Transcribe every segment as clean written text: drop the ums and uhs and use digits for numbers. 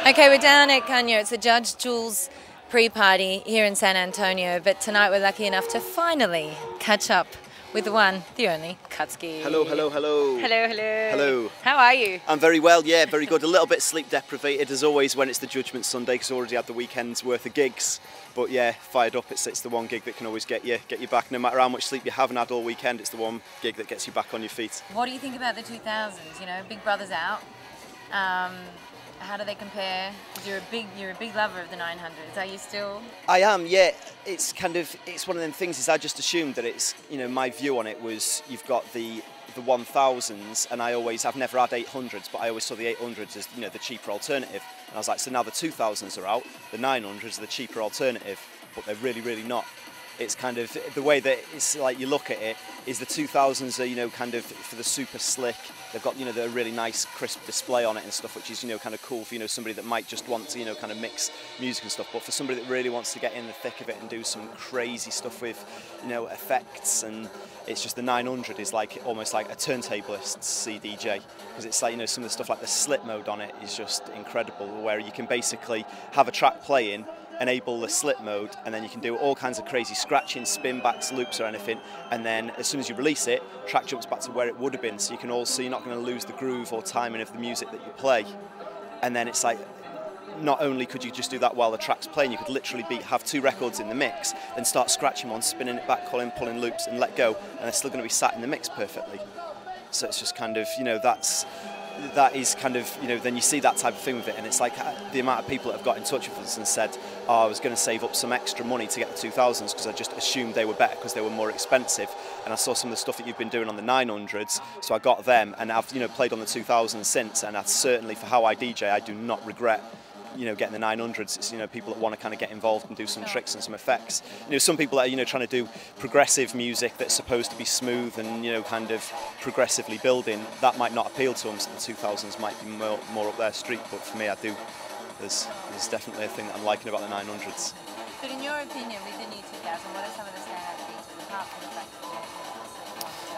Okay, we're down at Canyo. It's the Judge Jules pre-party here in San Antonio, but tonight we're lucky enough to finally catch up with the one, the only, Kutski. Hello, hello, hello. Hello, hello. Hello. How are you? I'm very well, yeah, very good. A little bit sleep deprivated as always when it's the Judgement Sunday, because I already had the weekend's worth of gigs. But yeah, fired up. It's the one gig that can always get you back. No matter how much sleep you haven't had all weekend, it's the one gig that gets you back on your feet. What do you think about the 2000s? You know, Big Brother's out. How do they compare? Because you're a big lover of the 900s. Are you still? I am, yeah. It's one of them things. Is I just assumed that it's, you know, my view on it was you've got the 1000s, and I've never had 800s, but I always saw the 800s as, you know, the cheaper alternative. And I was like, so now the 2000s are out, the 900s are the cheaper alternative, but they're really, really not. It's kind of the way that it's like you look at it is the 2000s are, you know, kind of for the super slick. They've got, you know, the really nice crisp display on it and stuff, which is, you know, kind of cool for, you know, somebody that might just want to, you know, kind of mix music and stuff. But for somebody that really wants to get in the thick of it and do some crazy stuff with, you know, effects, and it's just the 900 is like almost like a turntablist's CDJ, because it's like, you know, some of the stuff like the slip mode on it is just incredible, where you can basically have a track playing, enable the slip mode, and then you can do all kinds of crazy scratching, spin backs, loops or anything, and then as soon as you release it, track jumps back to where it would have been, so you can also, you're not going to lose the groove or timing of the music that you play. And then it's like, not only could you just do that while the track's playing, you could literally have two records in the mix, then start scratching one, spinning it back, pulling loops, and let go, and they're still going to be sat in the mix perfectly. So it's just kind of, you know, that is kind of, you know, then you see that type of thing with it, and it's like the amount of people that have got in touch with us and said, oh, I was going to save up some extra money to get the 2000s because I just assumed they were better because they were more expensive, and I saw some of the stuff that you've been doing on the 900s, so I got them, and I've, you know, played on the 2000s since, and I certainly, for how I DJ, I do not regret, you know, getting the 900s. It's, you know, people that want to kind of get involved and do some tricks and some effects. You know, some people that are, you know, trying to do progressive music that's supposed to be smooth and, you know, kind of progressively building, that might not appeal to them, so the 2000s might be more up their street, but for me, I do. There's definitely a thing that I'm liking about the 900s. But in your opinion, with the new 2000, what are some of the standout features apart from the fact that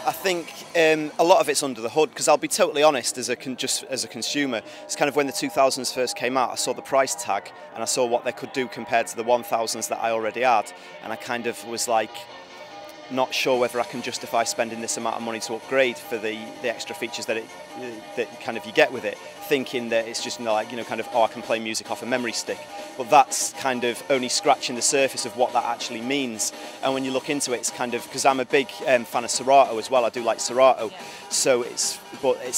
I think a lot of it's under the hood, because I'll be totally honest, just as a consumer, it's kind of when the 2000s first came out, I saw the price tag and I saw what they could do compared to the 1000s that I already had, and I kind of was like, not sure whether I can justify spending this amount of money to upgrade for the extra features that kind of you get with it, thinking that it's just, you know, like, you know, kind of, oh, I can play music off a memory stick. But that's kind of only scratching the surface of what that actually means. And when you look into it, it's kind of, because I'm a big fan of Serato as well, I do like Serato, so it's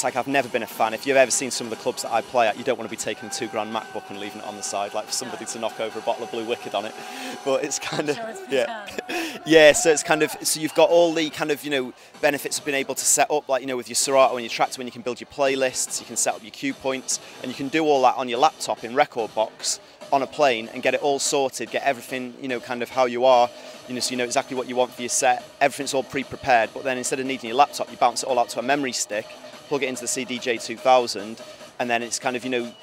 like I've never been a fan. If you've ever seen some of the clubs that I play at, you don't want to be taking a £2 MacBook and leaving it on the side, like for somebody to knock over a bottle of Blue Wicked on it. But it's kind of, yeah, so it's kind of, so you've got all the kind of, you know, benefits of being able to set up, like, you know, with your Serato and your Tractor, when you can build your playlists, you can set up your cue points, and you can do all that on your laptop in rekordbox on a plane and get it all sorted, get everything, you know, kind of how you are, you know, so you know exactly what you want for your set. Everything's all pre-prepared, but then instead of needing your laptop, you bounce it all out to a memory stick, plug it into the CDJ-2000, and then it's kind of, you know,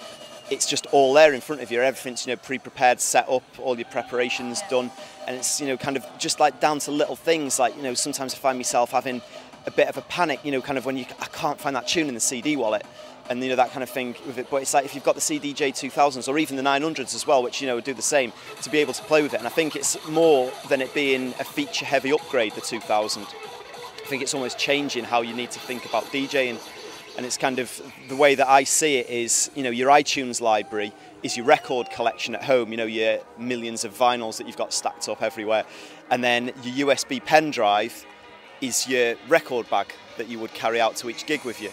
it's just all there in front of you. Everything's, you know, pre-prepared, set up, all your preparations done, and it's, you know, kind of just like down to little things, like, you know, sometimes I find myself having a bit of a panic, you know, kind of when I can't find that tune in the CD wallet, and, you know, that kind of thing with it. But it's like if you've got the CDJ-2000s or even the 900s as well, which, you know, do the same, to be able to play with it. And I think it's more than it being a feature-heavy upgrade, the 2000. I think it's almost changing how you need to think about DJing. And it's kind of, the way that I see it is, you know, your iTunes library is your record collection at home, you know, your millions of vinyls that you've got stacked up everywhere. And then your USB pen drive is your record bag that you would carry out to each gig with you.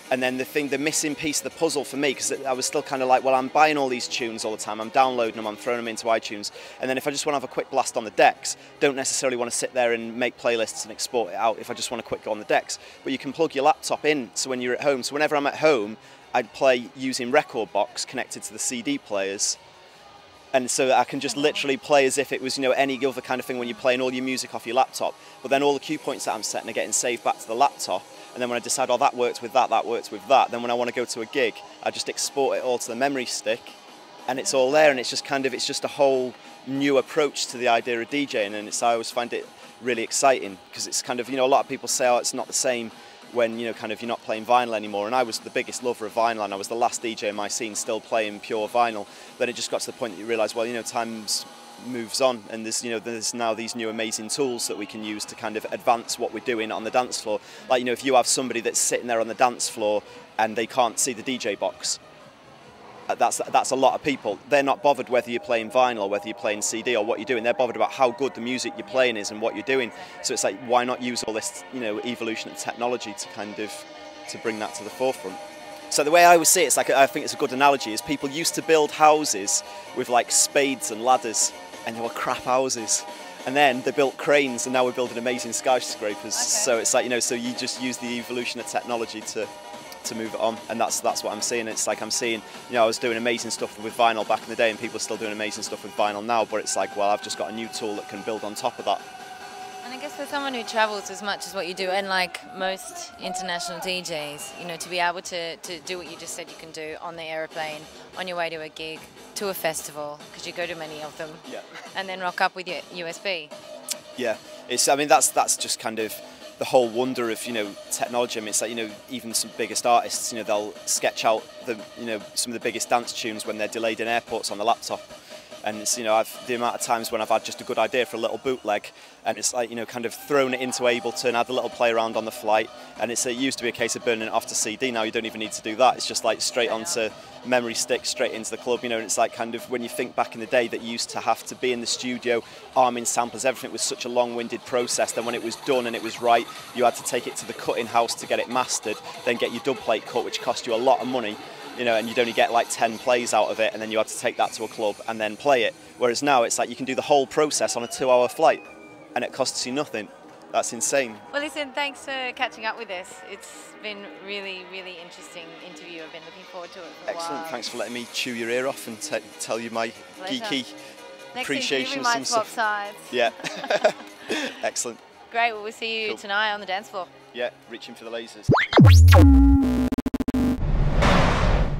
And then the missing piece of the puzzle for me, because I was still kind of like, well, I'm buying all these tunes all the time, I'm downloading them, I'm throwing them into iTunes, and then if I just want to have a quick blast on the decks, don't necessarily want to sit there and make playlists and export it out if I just want to quick go on the decks. But you can plug your laptop in, so when you're at home, so whenever I'm at home, I'd play using rekordbox connected to the CD players, and so I can just literally play as if it was, you know, any other kind of thing when you're playing all your music off your laptop, but then all the cue points that I'm setting are getting saved back to the laptop. And then when I decide, oh, that worked with that worked with that, then when I want to go to a gig, I just export it all to the memory stick, and it's all there, and it's just it's just a whole new approach to the idea of DJing, and I always find it really exciting, because it's kind of, you know, a lot of people say, oh, it's not the same when, you know, kind of you're not playing vinyl anymore, and I was the biggest lover of vinyl, and I was the last DJ in my scene still playing pure vinyl. Then it just got to the point that you realise, well, you know, times moves on, and there's now these new amazing tools that we can use to kind of advance what we're doing on the dance floor. Like, you know, if you have somebody that's sitting there on the dance floor and they can't see the DJ box, that's a lot of people. They're not bothered whether you're playing vinyl or whether you're playing CD or what you're doing. They're bothered about how good the music you're playing is and what you're doing. So it's like, why not use all this, you know, evolution of technology to kind of to bring that to the forefront. So the way I always see it, it's like, I think it's a good analogy, is people used to build houses with like spades and ladders, and they were crap houses. And then they built cranes, and now we're building amazing skyscrapers. Okay. So it's like, you know, so you just use the evolution of technology to move it on, and that's what I'm seeing. It's like I'm seeing, you know, I was doing amazing stuff with vinyl back in the day, and people are still doing amazing stuff with vinyl now, but it's like, well, I've just got a new tool that can build on top of that. And I guess for someone who travels as much as what you do, and like most international DJs, you know, to be able to do what you just said you can do on the aeroplane, on your way to a gig, to a festival, because you go to many of them, yeah, and then rock up with your USB. Yeah, I mean, that's just kind of the whole wonder of, you know, technology. I mean, it's like, you know, even some biggest artists, you know, they'll sketch out some of the biggest dance tunes when they're delayed in airports on the laptop. And it's, you know, the amount of times when I've had just a good idea for a little bootleg, and it's like, you know, kind of thrown it into Ableton, had a little play around on the flight, and it used to be a case of burning it off to CD. Now you don't even need to do that. It's just like straight onto memory stick, straight into the club, you know. And it's like, kind of, when you think back in the day that you used to have to be in the studio, arming samplers, everything was such a long-winded process. Then when it was done and it was right, you had to take it to the cutting house to get it mastered, then get your dub plate cut, which cost you a lot of money. You know, and you'd only get like 10 plays out of it, and then you had to take that to a club and then play it. Whereas now it's like you can do the whole process on a 2-hour flight, and it costs you nothing. That's insane. Well, listen, thanks for catching up with us. It's been really, really interesting interview. I've been looking forward to it for a while. Excellent. Thanks for letting me chew your ear off and tell you my geeky appreciation of some stuff. Sides. Yeah. Excellent. Great. Well, we'll see you tonight on the dance floor. Yeah, reaching for the lasers.